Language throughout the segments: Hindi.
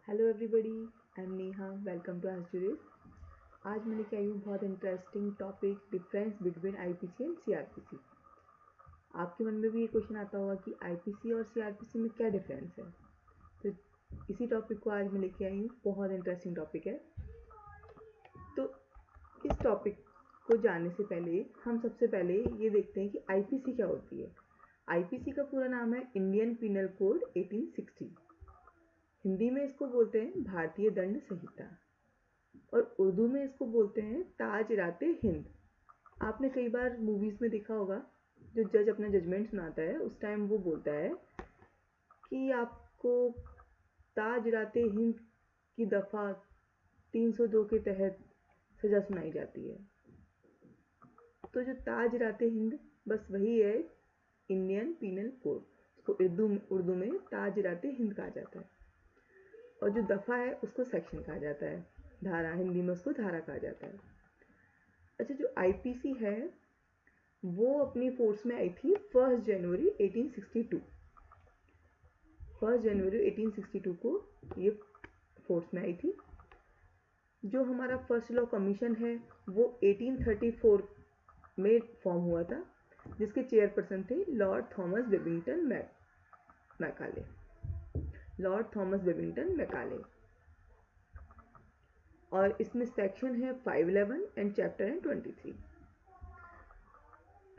Hello everybody, I am Neha. Welcome to Esjuris. आज मैं लेके आई हूँ बहुत interesting topic, difference between IPC and CRPC. आपके मन में भी ये क्वेश्चन आता होगा कि आईपीसी और सीआरपीसी में क्या डिफरेंस है। तो इसी टॉपिक को आज मैं लेके आई हूँ। बहुत इंटरेस्टिंग टॉपिक है। तो इस टॉपिक को जानने से पहले हम सबसे पहले ये देखते हैं कि आईपीसी क्या होती है। आईपीसी का पूरा नाम है इंडियन पिनल कोड 1860। हिंदी में इसको बोलते हैं भारतीय दंड संहिता और उर्दू में इसको बोलते हैं ताज-ए-राते हिंद। आपने कई बार मूवीज़ में देखा होगा, जो जज अपना जजमेंट सुनाता है उस टाइम वो बोलता है कि आपको ताज-ए-राते हिंद की दफ़ा 302 के तहत सज़ा सुनाई जाती है। तो जो ताज-ए-राते हिंद बस वही है इंडियन पीनल कोड। उसको उर्दू में ताज-ए-राते हिंद कहा जाता है और जो दफ़ा है उसको सेक्शन कहा जाता है। धारा, हिंदी में उसको धारा कहा जाता है। अच्छा, जो आईपीसी है वो अपनी फोर्स में आई थी 1 जनवरी 1862। 1 जनवरी 1862 को ये फोर्स में आई थी। जो हमारा फर्स्ट लॉ कमीशन है वो 1834 में फॉर्म हुआ था, जिसके चेयरपर्सन थे Lord Thomas Babington Macaulay. Lord Thomas Babington Macaulay. और इसमें सेक्शन है 511 एंड चैप्टर है 23।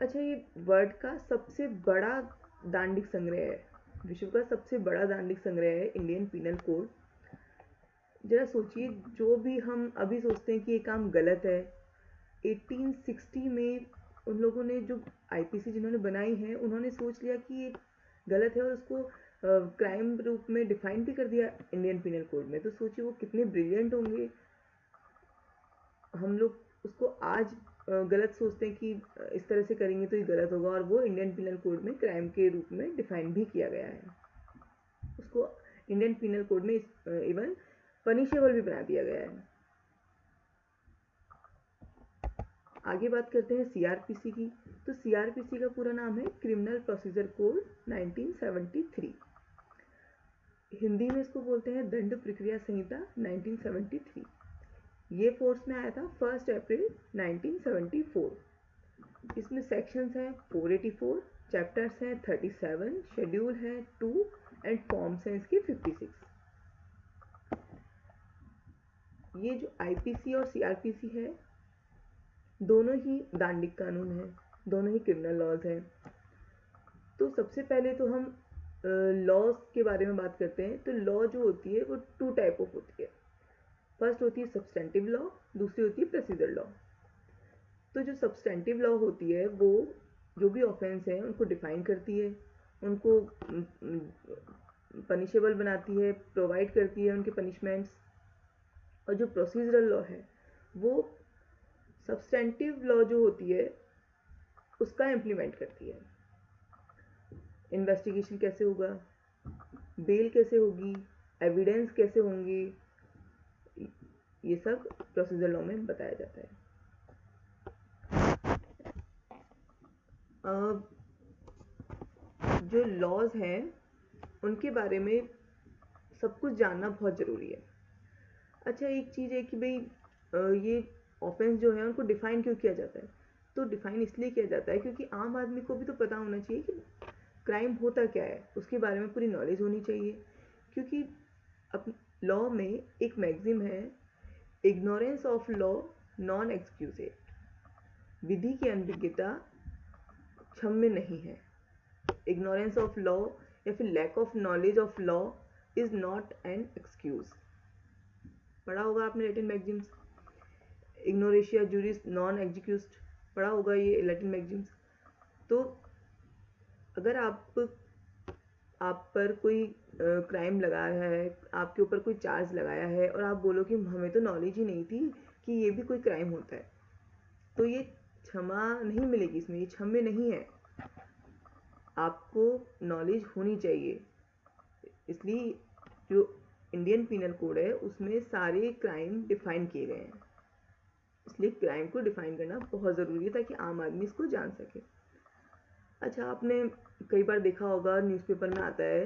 अच्छा, ये वर्ल्ड का सबसे बड़ा दांडिक संग्रह है। विश्व का सबसे बड़ा दांडिक संग्रह है इंडियन पीनल कोड। जरा सोचिए, जो भी हम अभी सोचते हैं कि ये काम गलत है, 1860 में उन लोगों ने, जो आईपीसी जिन्होंने बनाई है, उन्होंने सोच लिया कि ये गलत है और उसको क्राइम रूप में डिफाइन भी कर दिया इंडियन पीनल कोड में। तो सोचिए वो कितने ब्रिलियंट होंगे। हम लोग उसको आज गलत सोचते हैं कि इस तरह से करेंगे तो ये गलत होगा, और वो इंडियन पिनल कोड में क्राइम के रूप में डिफाइन भी किया गया है। उसको इंडियन पिनल कोड में इवन पनिशेबल भी बना दिया गया है। आगे बात करते हैं सीआरपीसी की। तो सीआरपीसी का पूरा नाम है क्रिमिनल प्रोसीजर कोड 1973। हिंदी में इसको बोलते हैं दंड प्रक्रिया संहिता 1973। ये फोर्स में आया था 1 अप्रैल 1974। इसमें सेक्शंस हैं 484, चैप्टर्स हैं 37, शेड्यूल है 2 एंड फॉर्म्स हैं इसके 56। ये जो आईपीसी और सीआरपीसी है, दोनों ही दांडिक कानून हैं, दोनों ही क्रिमिनल लॉज हैं। तो सबसे पहले तो हम लॉज के बारे में बात करते हैं। तो लॉ जो होती है वो 2 टाइप ऑफ होती है। फर्स्ट होती है सब्सटेंटिव लॉ, दूसरी होती है प्रोसीजर लॉ। तो जो सब्सटेंटिव लॉ होती है वो जो भी ऑफेंस है उनको डिफाइन करती है, उनको पनिशेबल बनाती है, प्रोवाइड करती है उनके पनिशमेंट्स। और जो प्रोसीजरल लॉ है वो सब्सटेंटिव लॉ जो होती है उसका इम्प्लीमेंट करती है। इन्वेस्टिगेशन कैसे होगा, बेल कैसे होगी, एविडेंस कैसे होंगे, ये सब प्रोसीजर लॉ में बताया जाता है। जो लॉज हैं उनके बारे में सब कुछ जानना बहुत ज़रूरी है। अच्छा, एक चीज़ है कि भाई ये ऑफेंस जो है उनको डिफ़ाइन क्यों किया जाता है। तो डिफ़ाइन इसलिए किया जाता है क्योंकि आम आदमी को भी तो पता होना चाहिए कि क्राइम होता क्या है, उसके बारे में पूरी नॉलेज होनी चाहिए। क्योंकि अब लॉ में एक मैगजिम है, इग्नोरेंस ऑफ लॉ नॉन एक्सक्यूजेड। विधि की अनभिज्ञता क्षम्य नहीं है। इग्नोरेंस ऑफ लॉ या फिर lack of knowledge of law is not an excuse. पढ़ा होगा आपने लैटिन मैगजिम्स, इग्नोरेशिया जूरिस नॉन एग्जीक्यूस्ट, पढ़ा होगा ये लैटिन मैगजिम्स। तो अगर आप पर कोई क्राइम लगाया है, आपके ऊपर कोई चार्ज लगाया है और आप बोलो कि हमें तो नॉलेज ही नहीं थी कि ये भी कोई क्राइम होता है, तो ये क्षमा नहीं मिलेगी, इसमें ये क्षम्य नहीं है। आपको नॉलेज होनी चाहिए। इसलिए जो इंडियन पीनल कोड है उसमें सारे क्राइम डिफाइन किए गए हैं। इसलिए क्राइम को डिफाइन करना बहुत ज़रूरी है ताकि आम आदमी इसको जान सके। अच्छा, आपने कई बार देखा होगा, न्यूज़पेपर में आता है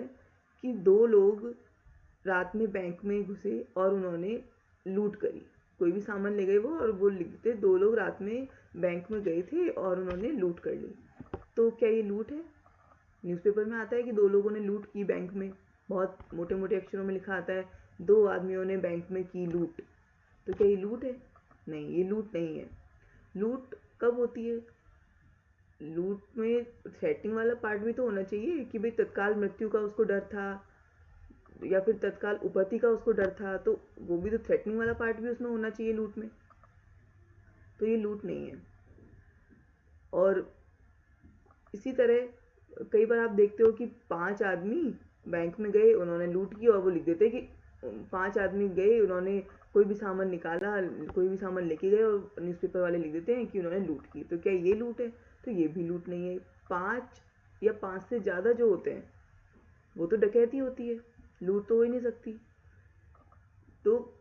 कि 2 लोग रात में बैंक में घुसे और उन्होंने लूट करी, कोई भी सामान ले गए वो, और वो लिख देते 2 लोग रात में बैंक में गए थे और उन्होंने लूट कर ली। तो क्या ये लूट है? न्यूज़पेपर में आता है कि 2 लोगों ने लूट की बैंक में, बहुत मोटे मोटे अक्षरों में लिखा आता है 2 आदमियों ने बैंक में की लूट। तो क्या ये लूट है? नहीं, ये लूट नहीं है। लूट कब होती है? लूट में थ्रेटनिंग वाला पार्ट भी तो होना चाहिए कि भाई तत्काल मृत्यु का उसको डर था या फिर तत्काल उपपत्ति का उसको डर था, तो वो भी तो थ्रेटनिंग वाला पार्ट भी उसमें होना चाहिए लूट में। तो ये लूट नहीं है। और इसी तरह कई बार आप देखते हो कि 5 आदमी बैंक में गए, उन्होंने लूट की, और वो लिख देते कि 5 आदमी गए, उन्होंने कोई भी सामान निकाला, कोई भी सामान लेके गए, और न्यूज़पेपर वाले लिख देते हैं कि उन्होंने लूट की। तो क्या ये लूट है? तो ये भी लूट नहीं है। 5 या 5 से ज़्यादा जो होते हैं वो तो डकैती होती है, लूट तो हो ही नहीं सकती। तो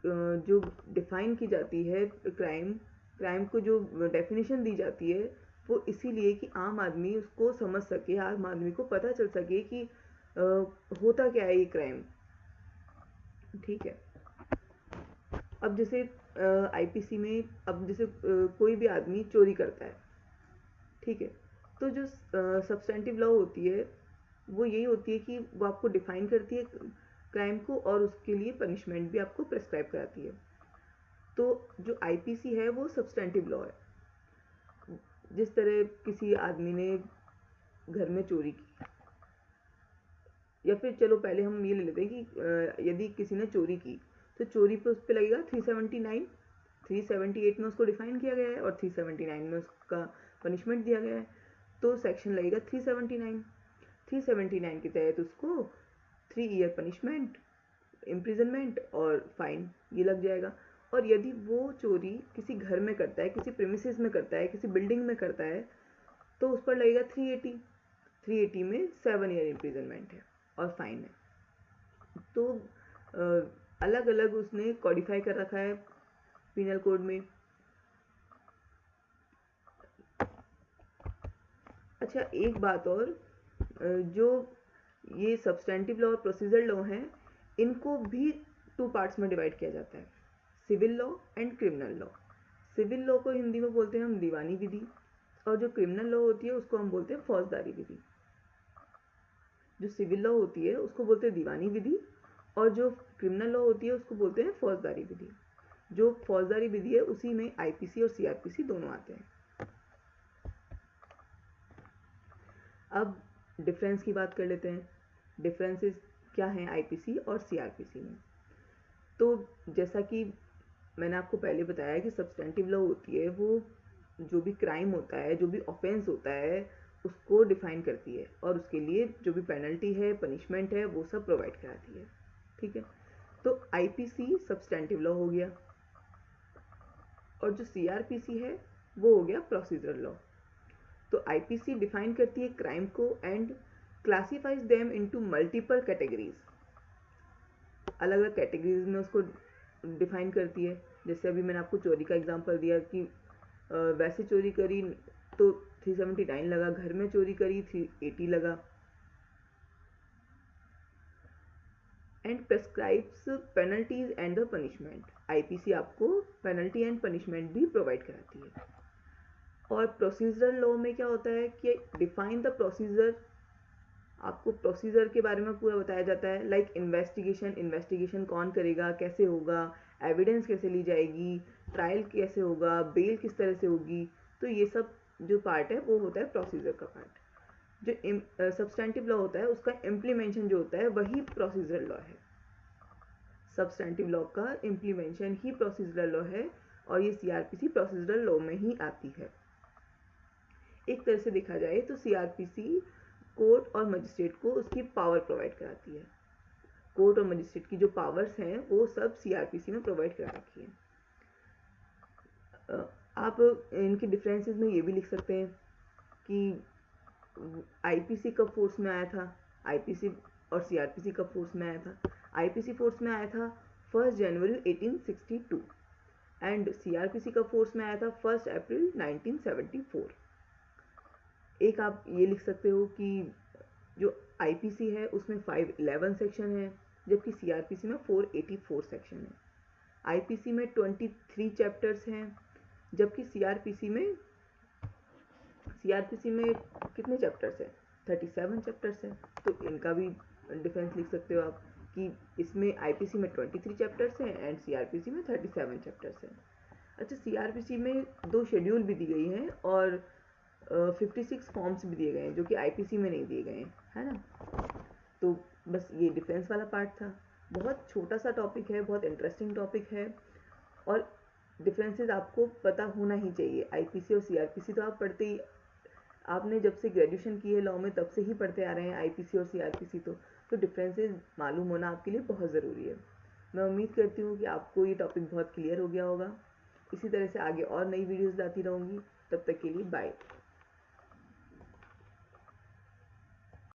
जो डिफाइन की जाती है क्राइम को जो डेफिनेशन दी जाती है वो इसीलिए कि आम आदमी उसको समझ सके, आम आदमी को पता चल सके कि होता क्या है ये क्राइम। ठीक है। अब जैसे आईपीसी में, अब जैसे कोई भी आदमी चोरी करता है, ठीक है, तो जो सब्सटेंटिव लॉ होती है वो यही होती है कि वो आपको डिफाइन करती है क्राइम को, और उसके लिए पनिशमेंट भी आपको प्रेस्क्राइब कराती है। तो जो आईपीसी है वो सब्सटेंटिव लॉ है। जिस तरह किसी आदमी ने घर में चोरी की, या फिर चलो पहले हम ये ले लेते हैं कि यदि किसी ने चोरी की तो चोरी पे उस पर लगेगा 379। 378 में उसको डिफाइन किया गया है और 379 में उसका पनिशमेंट दिया गया है, तो सेक्शन लगेगा 379। 379 के तहत उसको 3 ईयर पनिशमेंट, इम्प्रिजनमेंट और फाइन ये लग जाएगा। और यदि वो चोरी किसी घर में करता है, किसी प्रेमिसेस में करता है, किसी बिल्डिंग में करता है, तो उस पर लगेगा 380। 380 में 7 ईयर इम्प्रिजनमेंट है और फाइन है। तो अलग अलग उसने कॉडिफाई कर रखा है पीनल कोड में। अच्छा, एक बात और, जो ये सब्सटेंटिव लॉ और प्रोसीजर लॉ हैं, इनको भी 2 पार्ट्स में डिवाइड किया जाता है, civil law and criminal law. Civil law को हिंदी में बोलते हैं हम दीवानी विधि, और जो क्रिमिनल लॉ होती है उसको हम बोलते हैं फौजदारी विधि। जो सिविल लॉ होती है उसको बोलते हैं दीवानी विधि, और जो क्रिमिनल लॉ होती है उसको बोलते हैं फौजदारी विधि। जो फौजदारी विधि है उसी में आईपीसी और सीआरपीसी दोनों आते हैं। अब डिफरेंस की बात कर लेते हैं, डिफरेंसेस क्या हैं आईपीसी और सीआरपीसी में। तो जैसा कि मैंने आपको पहले बताया कि सब्सटेंटिव लॉ होती है वो जो भी क्राइम होता है, जो भी ऑफेंस होता है उसको डिफाइन करती है, और उसके लिए जो भी पेनल्टी है, पनिशमेंट है, वो सब प्रोवाइड कराती है। ठीक है। तो आईपीसी सब्सटेंटिव लॉ हो गया, और जो सीआरपीसी है वो हो गया प्रोसीजरल लॉ। तो आईपीसी डिफाइन करती है क्राइम को and classifies them into multiple categories. अलग अलग कैटेगरीज में उसको डिफाइन करती है। जैसे अभी मैंने आपको चोरी का एग्जांपल दिया कि वैसे चोरी करी तो 379 लगा, घर में चोरी करी 380 लगा। And prescribes penalties and the punishment. IPC आपको पेनल्टी एंड पनिशमेंट भी प्रोवाइड कराती है। और प्रोसीजरल लॉ में क्या होता है कि डिफाइन द प्रोसीजर, आपको प्रोसीजर के बारे में पूरा बताया जाता है। लाइक इन्वेस्टिगेशन कौन करेगा, कैसे होगा, एविडेंस कैसे ली जाएगी, ट्रायल कैसे होगा, बेल किस तरह से होगी। तो ये सब जो पार्ट है वो होता है प्रोसीजर का पार्ट। जो सब्सटेंटिव लॉ होता है उसका इम्प्लीमेंशन जो होता है वही प्रोसीजरल लॉ है। सब्सटेंटिव लॉ का इम्प्लीमेंशन ही प्रोसीजरल लॉ है, और ये सीआरपीसी प्रोसीजरल लॉ में ही आती है। एक तरह से देखा जाए तो सीआरपीसी कोर्ट और मजिस्ट्रेट को उसकी पावर प्रोवाइड कराती है। कोर्ट और मजिस्ट्रेट की जो पावर्स हैं वो सब सीआरपीसी में प्रोवाइड करा रखी है। आप इनके डिफरेंसेस में ये भी लिख सकते हैं कि आईपीसी कब फोर्स में आया था, आईपीसी और सीआरपीसी कब फोर्स में आया था। आईपीसी फोर्स में आया था 1 जनवरी 1862 एंड सीआरपीसी कब फोर्स में आया था 1 अप्रैल 1974। एक आप ये लिख सकते हो कि जो आईपीसी है उसमें 511 सेक्शन है जबकि सीआरपीसी में 484 सेक्शन है। आईपीसी में 23 चैप्टर्स हैं, जबकि सीआरपीसी में कितने चैप्टर्स हैं? 37 चैप्टर्स हैं। तो इनका भी डिफरेंस लिख सकते हो आप कि इसमें आईपीसी में 23 चैप्टर्स हैं एंड सीआरपीसी में 37 चैप्टर्स हैं। अच्छा, सीआरपीसी में 2 शेड्यूल भी दी गई हैं और 56 फॉर्म्स भी दिए गए हैं जो कि आईपीसी में नहीं दिए गए हैं, है ना। तो बस ये डिफेंस वाला पार्ट था। बहुत छोटा सा टॉपिक है, बहुत इंटरेस्टिंग टॉपिक है और डिफरेंसेस आपको पता होना ही चाहिए। आईपीसी और सीआरपीसी तो आप पढ़ते ही, आपने जब से ग्रेजुएशन की है लॉ में तब से ही पढ़ते आ रहे हैं आईपीसी और सीआरपीसी। तो डिफरेंसेस मालूम होना आपके लिए बहुत ज़रूरी है। मैं उम्मीद करती हूँ कि आपको ये टॉपिक बहुत क्लियर हो गया होगा। इसी तरह से आगे और नई वीडियोस लाती रहूँगी। तब तक के लिए बाय।